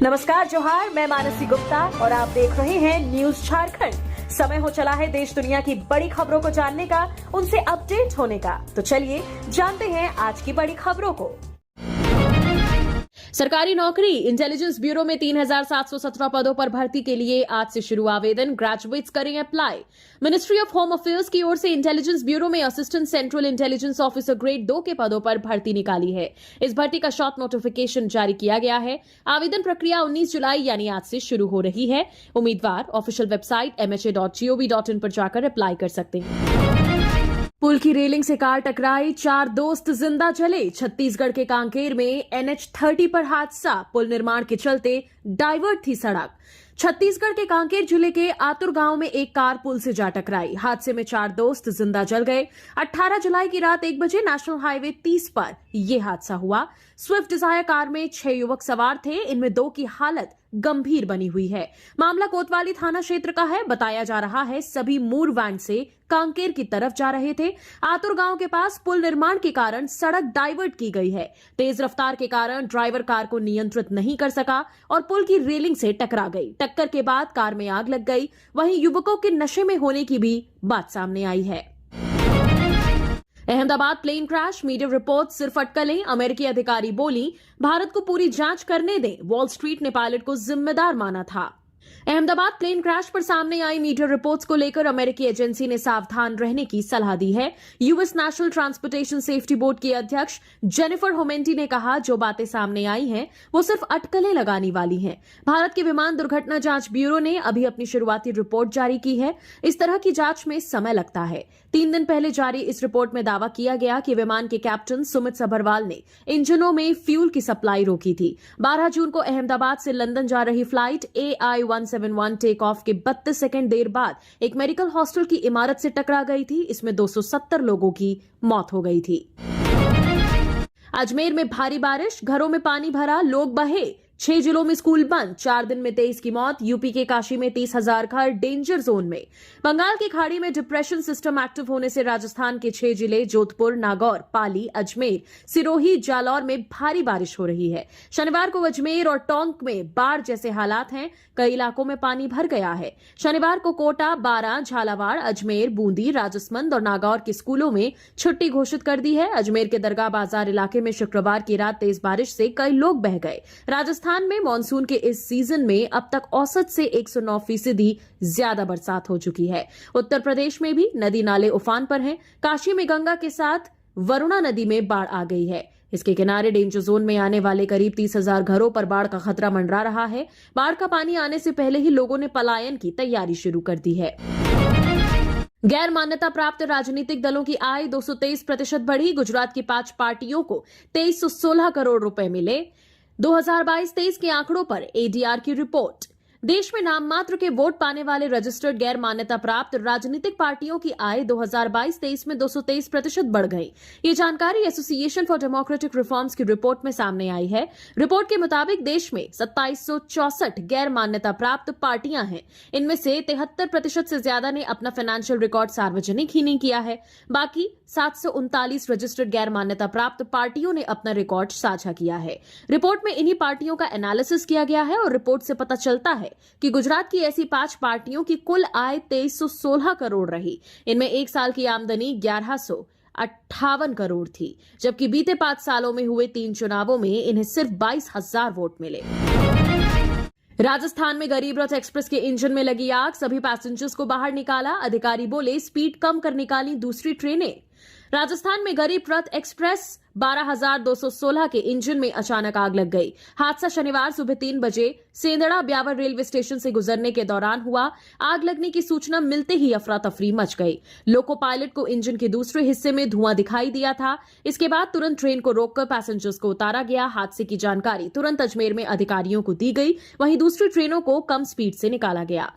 नमस्कार, जोहार। मैं मानसी गुप्ता और आप देख रहे हैं न्यूज झारखंड। समय हो चला है देश दुनिया की बड़ी खबरों को जानने का, उनसे अपडेट होने का। तो चलिए जानते हैं आज की बड़ी खबरों को। सरकारी नौकरी इंटेलिजेंस ब्यूरो में 3,717 पदों पर भर्ती के लिए आज से शुरू आवेदन। ग्रेजुएट्स करें apply. Ministry of home affairs की ओर से इंटेलिजेंस ब्यूरो में assistant central intelligence officer grade 2 के पदों पर भर्ती निकाली है। इस भर्ती का शॉर्ट नोटिफिकेशन जारी किया गया है। आवेदन प्रक्रिया 19 जुलाई यानी आज से शुरू हो रही है। उम्मीदवार ऑफिशियल वेबसाइट mha.gov.in पर जाकर अप्लाई कर सकते हैं। पुल की रेलिंग से कार टकराई, 4 दोस्त जिंदा जले। छत्तीसगढ़ के कांकेर में NH30 पर हादसा। पुल निर्माण के चलते डाइवर्ट थी सड़क। छत्तीसगढ़ के कांकेर जिले के आतुर गांव में एक कार पुल से जा टकराई। हादसे में 4 दोस्त जिंदा जल गए। 18 जुलाई की रात 1 बजे नेशनल हाईवे 30 पर यह हादसा हुआ। स्विफ्ट डिजायर कार में 6 युवक सवार थे। इनमें 2 की हालत गंभीर बनी हुई है। मामला कोतवाली थाना क्षेत्र का है। बताया जा रहा है सभी मूर वैन से कांकेर की तरफ जा रहे थे। आतुर गांव के पास पुल निर्माण के कारण सड़क डाइवर्ट की गई है। तेज रफ्तार के कारण ड्राइवर कार को नियंत्रित नहीं कर सका और पुल की रेलिंग से टकरा गई। टक्कर के बाद कार में आग लग गई। वहीं युवकों के नशे में होने की भी बात सामने आई है। Ahmedabad plane crash, media report सिर्फ अटकलें। अमेरिकी अधिकारी बोली भारत को पूरी जांच करने दें। वॉल स्ट्रीट ने पायलट को जिम्मेदार माना था। अहमदाबाद प्लेन क्रैश पर सामने आई मीडिया रिपोर्ट्स को लेकर अमेरिकी एजेंसी ने सावधान रहने की सलाह दी है। US national transportation safety board की अध्यक्ष जेनिफर होमेंटी ने कहा जो बातें सामने आई हैं वो सिर्फ अटकलें लगाने वाली हैं। भारत के विमान दुर्घटना जांच ब्यूरो ने अभी अपनी शुरुआती रिपोर्ट जारी की है। इस तरह की जांच में समय लगता है। 3 दिन पहले जारी इस रिपोर्ट में दावा किया गया कि विमान के कैप्टन सुमित सभरवाल ने इंजनों में फ्यूल की सप्लाई रोकी थी। 12 जून को अहमदाबाद से लंदन जा रही फ्लाइट AI-171 टेक ऑफ के 32 सेकंड देर बाद एक मेडिकल हॉस्टल की इमारत से टकरा गई थी। इसमें 270 लोगों की मौत हो गई थी। अजमेर में भारी बारिश, घरों में पानी भरा, लोग बहे। 6 जिलों में स्कूल बंद। 4 दिन में 23 की मौत। यूपी के काशी में 30,000 घर डेंजर जोन में। बंगाल की खाड़ी में डिप्रेशन सिस्टम एक्टिव होने से राजस्थान के 6 जिले जोधपुर, नागौर, पाली, अजमेर, सिरोही, जालौर में भारी बारिश हो रही है। शनिवार को अजमेर और टोंक में बाढ़ जैसे हालात हैं। कई इलाकों में पानी भर गया है। शनिवार को कोटा, बारां, झालावाड़, अजमेर, बूंदी, राजसमंद और नागौर के स्कूलों में छुट्टी घोषित कर दी है। अजमेर के दरगाह बाजार इलाके में शुक्रवार की रात तेज बारिश से कई लोग बह गए। राजस्थान में मानसून के इस सीजन में अब तक औसत से 109% ज्यादा बरसात हो चुकी है। उत्तर प्रदेश में भी नदी नाले उफान पर हैं। काशी में गंगा के साथ वरुणा नदी में बाढ़ आ गई है। इसके किनारे डेंजर जोन में आने वाले करीब 30,000 घरों पर बाढ़ का खतरा मंडरा रहा है। बाढ़ का पानी आने से पहले ही लोगों ने पलायन की तैयारी शुरू कर दी है। गैर मान्यता प्राप्त राजनीतिक दलों की आय 223% बढ़ी। गुजरात की 5 पार्टियों को 2316 करोड़ रुपए मिले। 2022-23 के आंकड़ों पर ADR की रिपोर्ट। देश में नाम मात्र के वोट पाने वाले रजिस्टर्ड गैर मान्यता प्राप्त राजनीतिक पार्टियों की आय 2022-23 में 223% बढ़ गई। ये जानकारी एसोसिएशन फॉर डेमोक्रेटिक रिफॉर्म्स की रिपोर्ट में सामने आई है। रिपोर्ट के मुताबिक देश में 2764 गैर मान्यता प्राप्त पार्टियां हैं। इनमें से 73% से ज्यादा ने अपना फाइनेंशियल रिकॉर्ड सार्वजनिक ही नहीं किया है। बाकी 739 रजिस्टर्ड गैर मान्यता प्राप्त पार्टियों ने अपना रिकॉर्ड साझा किया है। रिपोर्ट में इन्हीं पार्टियों का एनालिसिस किया गया है और रिपोर्ट से पता चलता है कि गुजरात की ऐसी 5 पार्टियों की कुल आय 2316 करोड़ रही। इनमें एक साल की आमदनी 1158 करोड़ थी, जबकि बीते 5 सालों में हुए 3 चुनावों में इन्हें सिर्फ 22,000 वोट मिले। राजस्थान में गरीब रथ एक्सप्रेस के इंजन में लगी आग, सभी पैसेंजर्स को बाहर निकाला। अधिकारी बोले स्पीड कम कर निकाली दूसरी ट्रेनें। राजस्थान में गरीब रथ एक्सप्रेस 12,216 के इंजन में अचानक आग लग गई। हादसा शनिवार सुबह 3 बजे सेंदड़ा ब्यावर रेलवे स्टेशन से गुजरने के दौरान हुआ। आग लगने की सूचना मिलते ही अफरा तफरी मच गई। लोको पायलट को इंजन के दूसरे हिस्से में धुआं दिखाई दिया था। इसके बाद तुरंत ट्रेन को रोककर पैसेंजर्स को उतारा गया। हादसे की जानकारी तुरंत अजमेर में अधिकारियों को दी गई। वहीं दूसरी ट्रेनों को कम स्पीड से निकाला गया।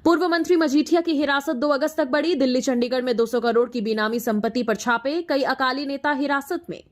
पूर्व मंत्री मजीठिया की हिरासत 2 अगस्त तक बढ़ी। दिल्ली चंडीगढ़ में 200 करोड़ की बेनामी संपत्ति पर छापे। कई अकाली नेता हिरासत में।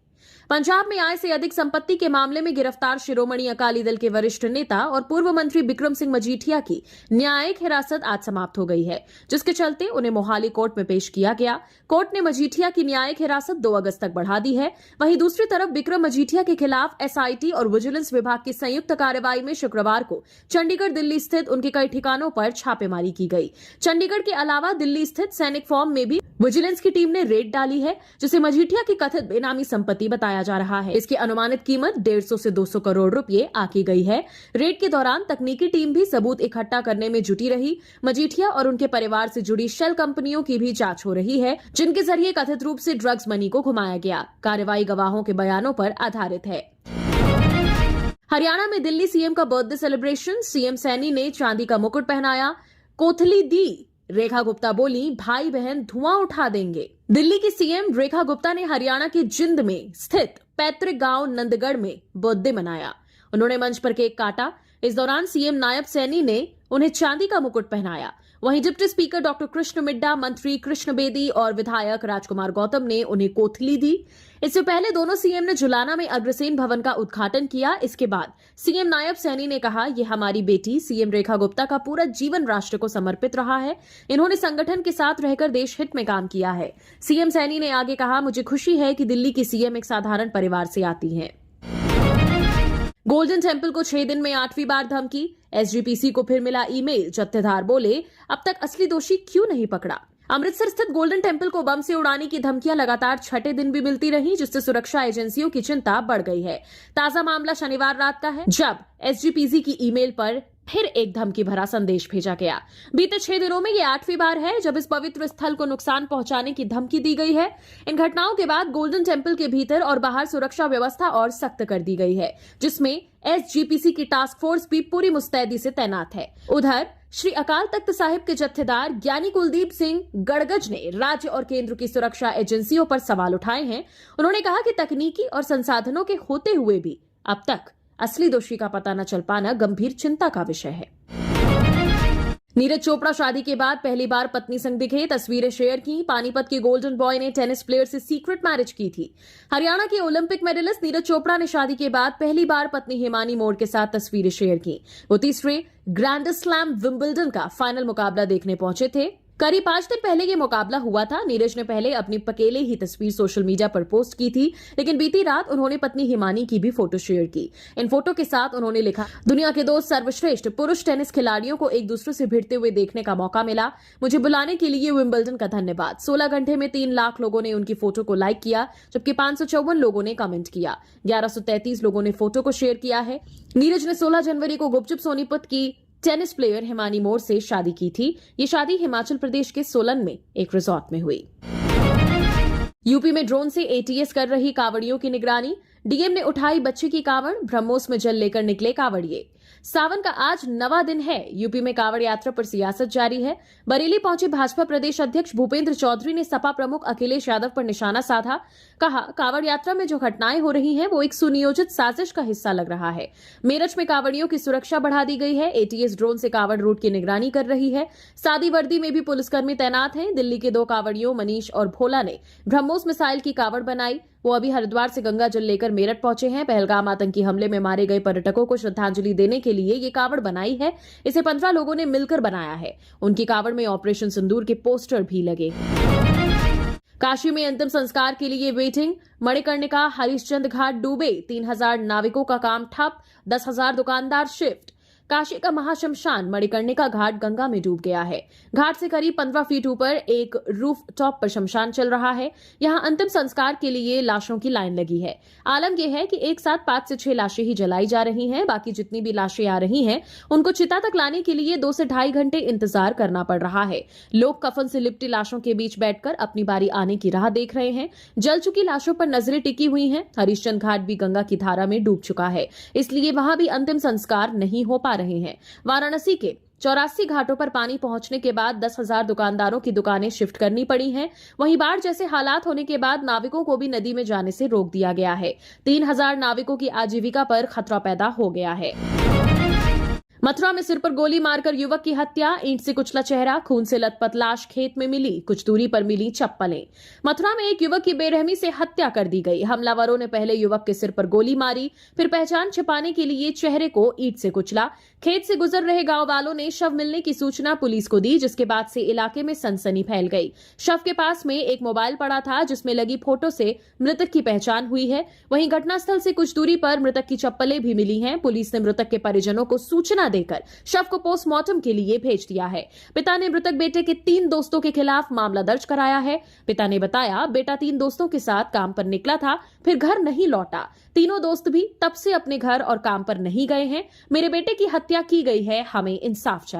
पंजाब में आय से अधिक संपत्ति के मामले में गिरफ्तार शिरोमणि अकाली दल के वरिष्ठ नेता और पूर्व मंत्री बिक्रम सिंह मजीठिया की न्यायिक हिरासत आज समाप्त हो गई है, जिसके चलते उन्हें मोहाली कोर्ट में पेश किया गया। कोर्ट ने मजीठिया की न्यायिक हिरासत 2 अगस्त तक बढ़ा दी है। वहीं दूसरी तरफ बिक्रम मजीठिया के खिलाफ एसआईटी और विजिलेंस विभाग की संयुक्त कार्रवाई में शुक्रवार को चंडीगढ़ दिल्ली स्थित उनके कई ठिकानों पर छापेमारी की गई। चंडीगढ़ के अलावा दिल्ली स्थित सैनिक फॉर्म में भी विजिलेंस की टीम ने रेड डाली है, जिसे मजीठिया की कथित बेनामी संपत्ति बताया जा रहा है। इसकी अनुमानित कीमत 150 से 200 करोड़ रुपए आकी गई है। रेड के दौरान तकनीकी टीम भी सबूत इकट्ठा करने में जुटी रही। मजीठिया और उनके परिवार से जुड़ी शेल कंपनियों की भी जांच हो रही है, जिनके जरिए कथित रूप से ड्रग्स मनी को घुमाया गया। कार्रवाई गवाहों के बयानों पर आधारित है। हरियाणा में दिल्ली सीएम का बर्थडे सेलिब्रेशन, सीएम सैनी ने चांदी का मुकुट पहनाया, कोथली दी। रेखा गुप्ता बोली, भाई बहन धुआं उठा देंगे। दिल्ली की सीएम रेखा गुप्ता ने हरियाणा के जिंद में स्थित पैतृक गांव नंदगढ़ में बर्थडे मनाया। उन्होंने मंच पर केक काटा। इस दौरान सीएम नायब सैनी ने उन्हें चांदी का मुकुट पहनाया। वहीं deputy speaker doctor Krishan Middha, मंत्री कृष्ण बेदी और विधायक राजकुमार गौतम ने उन्हें कोथली दी। इससे पहले दोनों सीएम ने जुलाना में अग्रसेन भवन का उद्घाटन किया। इसके बाद सीएम नायब सैनी ने कहा, ये हमारी बेटी सीएम रेखा गुप्ता का पूरा जीवन राष्ट्र को समर्पित रहा है। इन्होंने संगठन के साथ रहकर देश हित में काम किया है। सीएम सैनी ने आगे कहा, मुझे खुशी है कि दिल्ली की सीएम एक साधारण परिवार से आती हैं। गोल्डन टेम्पल को 6 दिन में 8वीं बार धमकी, एसजीपीसी को फिर मिला ईमेल। जत्थेदार बोले, अब तक असली दोषी क्यों नहीं पकड़ा। अमृतसर स्थित गोल्डन टेम्पल को बम से उड़ाने की धमकियां लगातार 6ठे दिन भी मिलती रही, जिससे सुरक्षा एजेंसियों की चिंता बढ़ गई है। ताजा मामला शनिवार रात का है, जब एसजीपीसी की ईमेल पर फिर एक धमकी भरा संदेश भेजा गया। बीते 6 दिनों में ये 8वीं बार है जब इस पवित्र स्थल को नुकसान पहुंचाने की धमकी दी गई है। इन घटनाओं के बाद गोल्डन टेम्पल के भीतर और बाहर सुरक्षा व्यवस्था और सख्त कर दी गई है, जिसमें एसजीपीसी की टास्क फोर्स भी पूरी मुस्तैदी से तैनात है। उधर श्री अकाल तख्त साहिब के जत्थेदार ज्ञानी कुलदीप सिंह गड़गज ने राज्य और केंद्र की सुरक्षा एजेंसियों पर सवाल उठाए हैं। उन्होंने कहा कि तकनीकी और संसाधनों के होते हुए भी अब तक असली दोषी का पता न चल पाना गंभीर चिंता का विषय है। नीरज चोपड़ा शादी के बाद पहली बार पत्नी संग दिखे, तस्वीरें शेयर की। पानीपत के गोल्डन बॉय ने टेनिस प्लेयर से सीक्रेट मैरिज की थी। हरियाणा के ओलंपिक मेडलिस्ट नीरज चोपड़ा ने शादी के बाद पहली बार पत्नी हिमानी मोड़ के साथ तस्वीरें शेयर की। वो तीसरे ग्रैंड स्लैम विंबलडन का फाइनल मुकाबला देखने पहुंचे थे। करीब 5 दिन पहले ये मुकाबला हुआ था। नीरज ने पहले अपनी पकेले ही तस्वीर सोशल मीडिया पर पोस्ट की थी, लेकिन बीती रात उन्होंने पत्नी हिमानी की भी फोटो शेयर की। इन फोटो के साथ उन्होंने लिखा, दुनिया के 2 सर्वश्रेष्ठ पुरुष टेनिस खिलाड़ियों को एक दूसरे से भिड़ते हुए देखने का मौका मिला। मुझे बुलाने के लिए विंबलडन का धन्यवाद। 16 घंटे में 3 लाख लोगों ने उनकी फोटो को लाइक किया, जबकि 554 लोगों ने कमेंट किया। 1133 लोगों ने फोटो को शेयर किया है। नीरज ने 16 जनवरी को गुपचुप सोनीपत की टेनिस प्लेयर हिमानी मोड़ से शादी की थी। ये शादी हिमाचल प्रदेश के सोलन में एक रिजॉर्ट में हुई। यूपी में ड्रोन से एटीएस कर रही कांवड़ियों की निगरानी। डीएम ने उठाई बच्चे की कांवड़, ब्रह्मोस में जल लेकर निकले कांवड़िए। सावन का आज 9वां दिन है। यूपी में कांवड़ यात्रा पर सियासत जारी है। बरेली पहुंचे भाजपा प्रदेश अध्यक्ष भूपेंद्र चौधरी ने सपा प्रमुख अखिलेश यादव पर निशाना साधा। कहा, कांवड़ यात्रा में जो घटनाएं हो रही हैं वो एक सुनियोजित साजिश का हिस्सा लग रहा है। मेरठ में कांवड़ियों की सुरक्षा बढ़ा दी गई है। एटीएस ड्रोन से कांवड़ रूट की निगरानी कर रही है। सादी वर्दी में भी पुलिसकर्मी तैनात हैं। दिल्ली के 2 कांवड़ियों मनीष और भोला ने ब्रह्मोस मिसाइल की कांवड़ बनाई। वो अभी हरिद्वार से गंगा जल लेकर मेरठ पहुंचे हैं। पहलगाम आतंकी हमले में मारे गए पर्यटकों को श्रद्धांजलि देने के लिए ये कांवड़ बनाई है। इसे 15 लोगों ने मिलकर बनाया है। उनकी कांवड़ में ऑपरेशन सिंदूर के पोस्टर भी लगे। काशी में अंतिम संस्कार के लिए वेटिंग। मणिकर्णिका हरिश्चंद घाट डूबे, 3000 नाविकों का काम ठप, 10,000 दुकानदार शिफ्ट। काशी का महाशमशान मणिकर्णिका घाट गंगा में डूब गया है। घाट से करीब 15 फीट ऊपर एक रूफ टॉप पर शमशान चल रहा है। यहां अंतिम संस्कार के लिए लाशों की लाइन लगी है। आलम यह है कि एक साथ 5 से 6 लाशें ही जलाई जा रही हैं। बाकी जितनी भी लाशें आ रही हैं उनको चिता तक लाने के लिए 2 से 2.5 घंटे इंतजार करना पड़ रहा है। लोग कफन से लिपटी लाशों के बीच बैठकर अपनी बारी आने की राह देख रहे हैं। जल चुकी लाशों पर नजरें टिकी हुई हैं। हरिश्चंद घाट भी गंगा की धारा में डूब चुका है, इसलिए वहां भी अंतिम संस्कार नहीं हो पा रहे हैं। वाराणसी के 84 घाटों पर पानी पहुंचने के बाद 10,000 दुकानदारों की दुकानें शिफ्ट करनी पड़ी हैं। वहीं बाढ़ जैसे हालात होने के बाद नाविकों को भी नदी में जाने से रोक दिया गया है। 3000 नाविकों की आजीविका पर खतरा पैदा हो गया है। मथुरा में सिर पर गोली मारकर युवक की हत्या, ईंट से कुचला चेहरा, खून से लथपथ लाश खेत में मिली, कुछ दूरी पर मिली चप्पलें। मथुरा में एक युवक की बेरहमी से हत्या कर दी गई। हमलावरों ने पहले युवक के सिर पर गोली मारी, फिर पहचान छिपाने के लिए चेहरे को ईंट से कुचला। खेत से गुजर रहे गांव वालों ने शव मिलने की सूचना पुलिस को दी, जिसके बाद से इलाके में सनसनी फैल गई। शव के पास में एक मोबाइल पड़ा था, जिसमें लगी फोटो से मृतक की पहचान हुई है। वहीं घटनास्थल से कुछ दूरी पर मृतक की चप्पलें भी मिली हैं। पुलिस ने मृतक के परिजनों को सूचना देकर शव को पोस्टमार्टम के लिए भेज दिया है। पिता ने मृतक बेटे के 3 दोस्तों के खिलाफ मामला दर्ज कराया है। पिता ने बताया, बेटा 3 दोस्तों के साथ काम पर निकला था, फिर घर नहीं लौटा। तीनों दोस्त भी तब से अपने घर और काम पर नहीं गए हैं। मेरे बेटे की हत्या की गई है, हमें इंसाफ चाहिए।